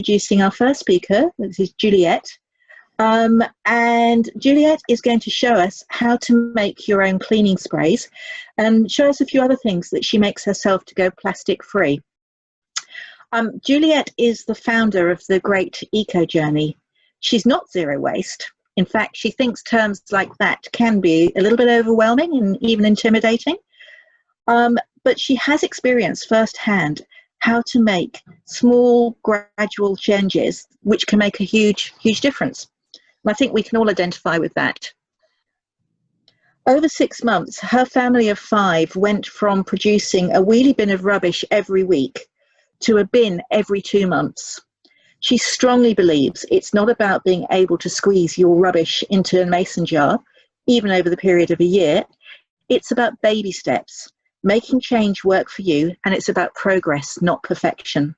introducing our first speaker. This is Juliet. And Juliet is going to show us how to make your own cleaning sprays and show us a few other things that she makes herself to go plastic free. Juliet is the founder of the Great Eco Journey. She's not zero waste. In fact, she thinks terms like that can be a little bit overwhelming and even intimidating. But she has experienced firsthand how to make small, gradual changes which can make a huge, huge difference. And I think we can all identify with that. Over 6 months, her family of 5 went from producing a wheelie bin of rubbish every week to a bin every 2 months. She strongly believes it's not about being able to squeeze your rubbish into a mason jar, even over the period of a year. It's about baby steps, making change work for you, and it's about progress, not perfection.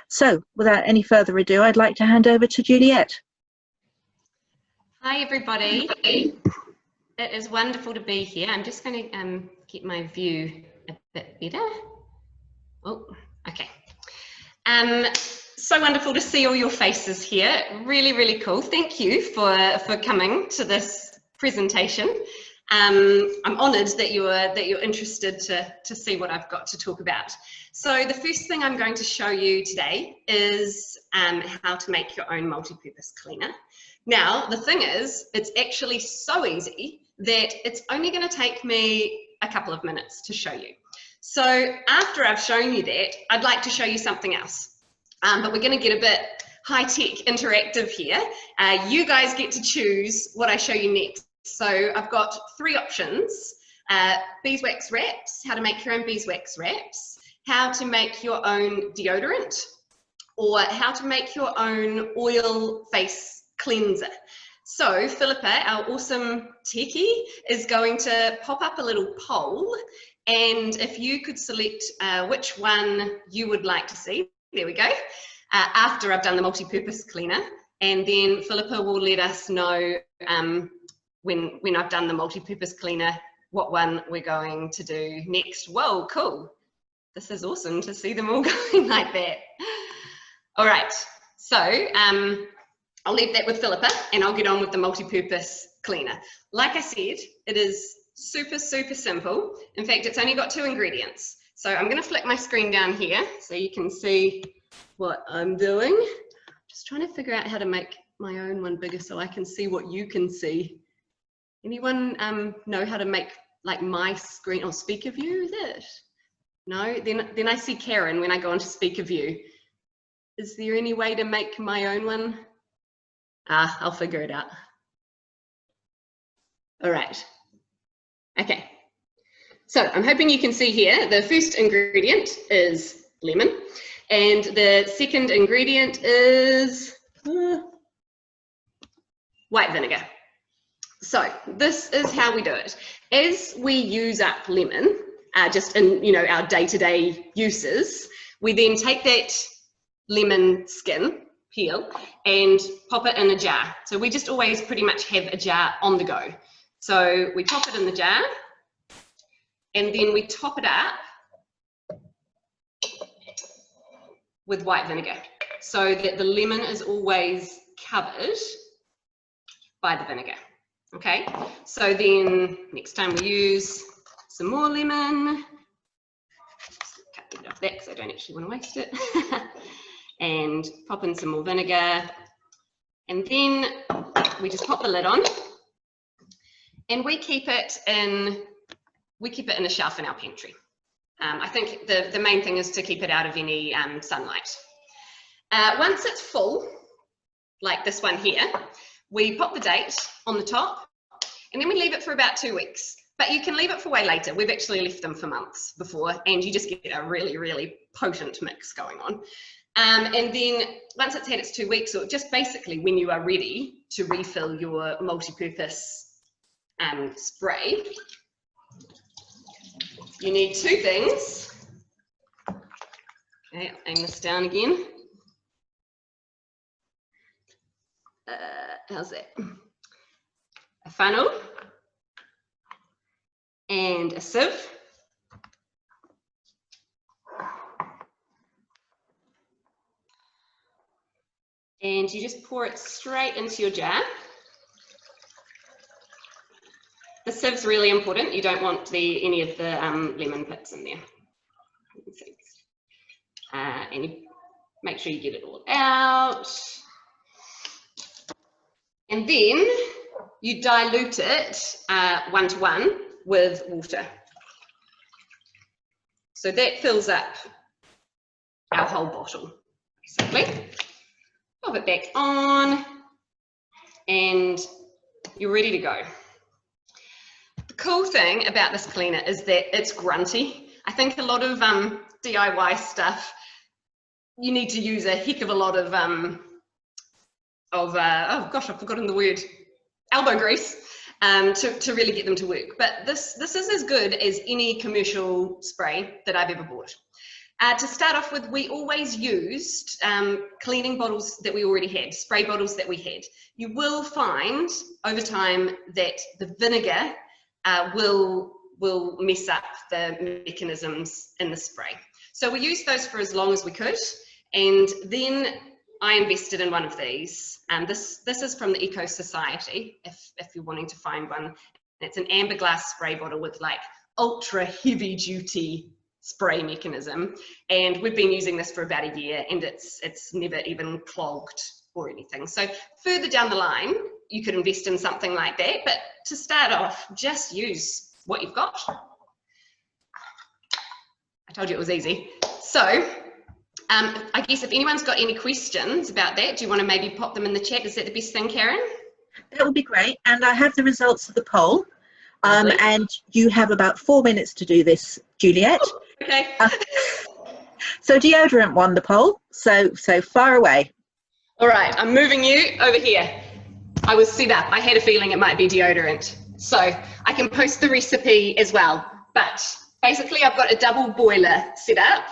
So, without any further ado, I'd like to hand over to Juliet. Hi everybody, it is wonderful to be here. I'm just going to get my view a bit better. Oh, okay. So wonderful to see all your faces here. Really, really cool. Thank you for coming to this presentation. I'm honoured that you're interested to see what I've got to talk about. So the first thing I'm going to show you today is how to make your own multi-purpose cleaner. Now, the thing is, it's actually so easy that it's only going to take me a couple of minutes to show you. So after I've shown you that, I'd like to show you something else. But we're going to get a bit high-tech interactive here. You guys get to choose what I show you next. So I've got 3 options: beeswax wraps, how to make your own beeswax wraps, how to make your own deodorant, or how to make your own oil face cleanser. So Philippa, our awesome techie, is going to pop up a little poll, and if you could select which one you would like to see, there we go, after I've done the multi-purpose cleaner, and then Philippa will let us know when I've done the multi-purpose cleaner what one we're going to do next. Whoa, cool. This is awesome to see them all going like that. All right, so I'll leave that with Philippa and I'll get on with the multi-purpose cleaner. Like I said, it is super, super simple. In fact, it's only got 2 ingredients. So I'm going to flick my screen down here so you can see what I'm doing. Just trying to figure out how to make my own one bigger so I can see what you can see. Anyone know how to make like my screen or speaker view? Is it? No? Then I see Karen when I go onto speaker view. Is there any way to make my own one? I'll figure it out. All right. Okay. So I'm hoping you can see here, the first ingredient is lemon, and the second ingredient is white vinegar. So this is how we do it. As we use up lemon, just in our day-to-day uses, we then take that lemon skin, peel, and pop it in a jar. So we just always pretty much have a jar on the go. So we pop it in the jar, and then we top it up with white vinegar so that the lemon is always covered by the vinegar. Okay, so then next time we use some more lemon, just cut a bit off that because I don't actually want to waste it, and pop in some more vinegar, and then we just pop the lid on, and we keep it in a shelf in our pantry. I think the main thing is to keep it out of any sunlight. Once it's full, like this one here, we pop the date on the top, and then we leave it for about 2 weeks. But you can leave it for way later. We've actually left them for months before, and you just get a really, really potent mix going on. And then once it's had its 2 weeks, or just basically when you are ready to refill your multi-purpose spray, you need 2 things. Okay, I'll aim this down again. How's that? A funnel and a sieve. And you just pour it straight into your jar. The sieve's really important. You don't want any of the lemon pits in there. And you make sure you get it all out. And then you dilute it 1:1 with water. So that fills up our whole bottle, basically. Pop it back on, and you're ready to go. The cool thing about this cleaner is that it's grunty. I think a lot of DIY stuff, you need to use a heck of a lot of oh gosh, I've forgotten the word, elbow grease to really get them to work. But this is as good as any commercial spray that I've ever bought. To start off with, we always used cleaning bottles that we already had, spray bottles that we had. You will find over time that the vinegar will mess up the mechanisms in the spray. So we used those for as long as we could, and then I invested in one of these. This is from the Eco Society, if you're wanting to find one. It's an amber glass spray bottle with like ultra heavy duty spray mechanism, and we've been using this for about a year, and it's never even clogged or anything. So further down the line you could invest in something like that, but to start off, just use what you've got. I told you it was easy. So I guess if anyone's got any questions about that, do you want to maybe pop them in the chat? Is that the best thing, Karen? That would be great. And I have the results of the poll. And you have about 4 minutes to do this, Juliet. Oh, okay. So deodorant won the poll. So far away. All right, I'm moving you over here. I was set up. I had a feeling it might be deodorant. So I can post the recipe as well. But basically I've got a double boiler set up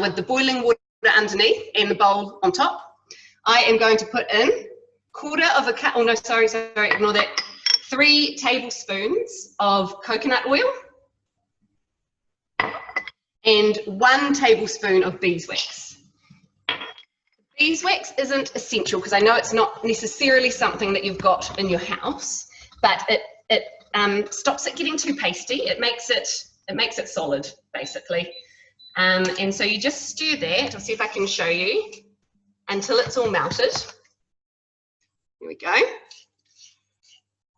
with the boiling water underneath and the bowl on top. I am going to put in 1/4 of a cup, oh no, sorry, ignore that. 3 tablespoons of coconut oil and 1 tablespoon of beeswax. Beeswax isn't essential because I know it's not necessarily something that you've got in your house, but it stops it getting too pasty. It makes it solid, basically. And so you just stir that. I'll see if I can show you until it's all melted. Here we go.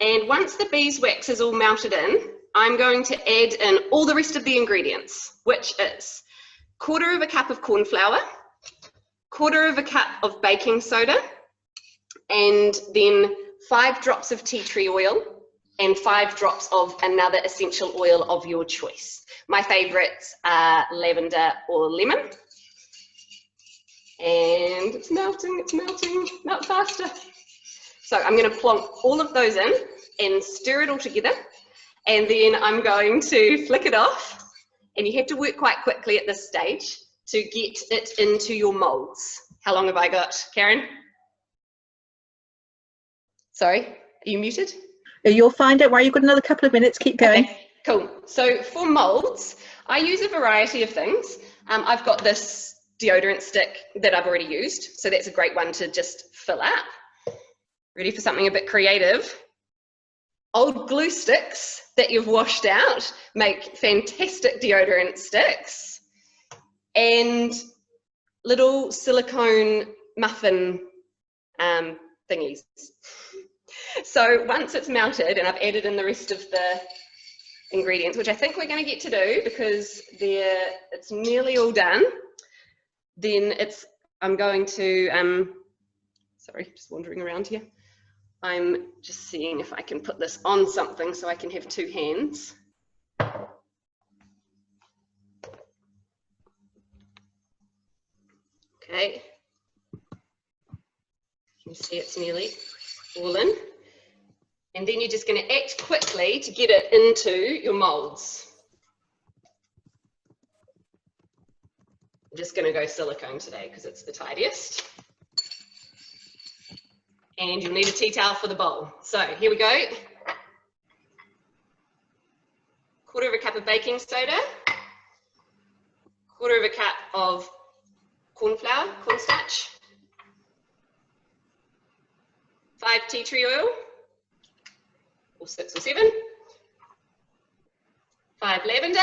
And once the beeswax is all melted in, I'm going to add in all the rest of the ingredients, which is 1/4 cup of corn flour, 1/4 cup of baking soda, and then 5 drops of tea tree oil and 5 drops of another essential oil of your choice. My favorites are lavender or lemon. And it's melting, melt faster. So I'm going to plonk all of those in and stir it all together. And then I'm going to flick it off. And you have to work quite quickly at this stage to get it into your molds. How long have I got, Karen? Sorry, are you muted? You'll find out why you've got another couple of minutes. Keep going. Okay, cool. So for molds, I use a variety of things. I've got this deodorant stick that I've already used. So that's a great one to just fill up. Ready for something a bit creative? Old glue sticks that you've washed out make fantastic deodorant sticks. And little silicone muffin thingies. So once it's melted and I've added in the rest of the ingredients, which I think we're going to get to do because it's nearly all done, then I'm going to, sorry, just wandering around here. I'm just seeing if I can put this on something so I can have 2 hands. Okay. You see it's nearly all in. And then you're just going to act quickly to get it into your molds. I'm just going to go silicone today because it's the tidiest. And you'll need a tea towel for the bowl. So here we go. 1/4 cup of baking soda, 1/4 cup of corn flour, cornstarch, 5 tea tree oil, or 6 or 7, 5 lavender,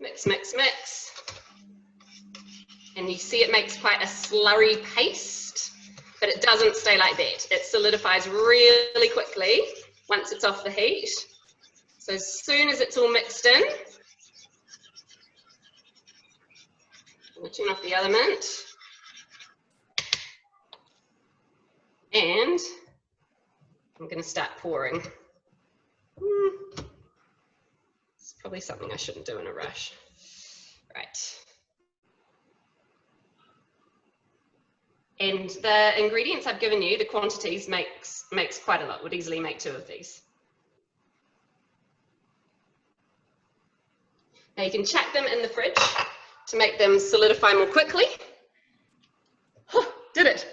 mix, mix, mix. And you see it makes quite a slurry paste, but it doesn't stay like that. It solidifies really quickly once it's off the heat. So as soon as it's all mixed in, we'll turn off the other mint. And I'm going to start pouring. It's probably something I shouldn't do in a rush. Right. And the ingredients I've given you, the quantities, makes quite a lot. Would easily make 2 of these. Now you can chuck them in the fridge to make them solidify more quickly. Oh, did it.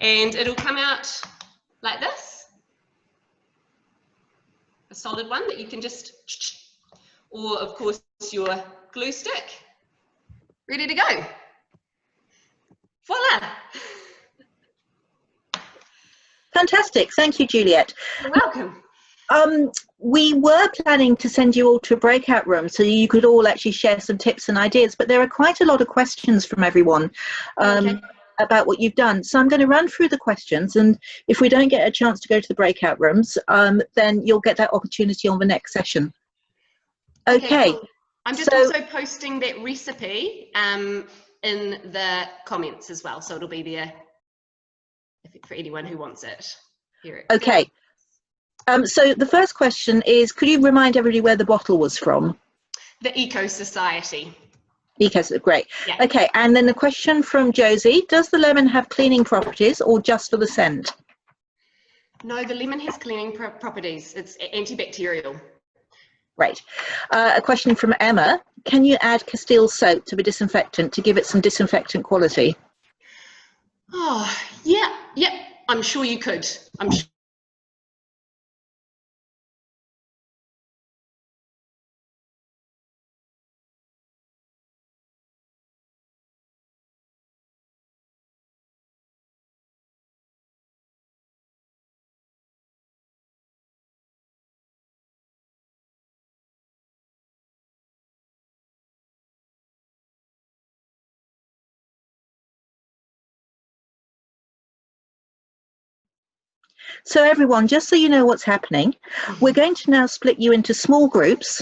And it'll come out like this. A solid one that you can just, or of course your glue stick, ready to go. Voila! Fantastic. Thank you, Juliet. You're welcome. We were planning to send you all to a breakout room so you could all actually share some tips and ideas, but there are quite a lot of questions from everyone about what you've done. So I'm going to run through the questions, and if we don't get a chance to go to the breakout rooms, then you'll get that opportunity on the next session. Okay. Cool. I'm just also posting that recipe in the comments as well, so it'll be there for anyone who wants it. Here it okay. So the first question is, could you remind everybody where the bottle was from? The Eco Society. Great. Yeah. Okay, and then the question from Josie, does the lemon have cleaning properties or just for the scent? No, the lemon has cleaning properties. It's antibacterial. Right. A question from Emma, can you add Castile soap to the disinfectant to give it some disinfectant quality? Oh, yeah, I'm sure you could. I'm sure. So everyone, just so you know what's happening, we're going to now split you into small groups,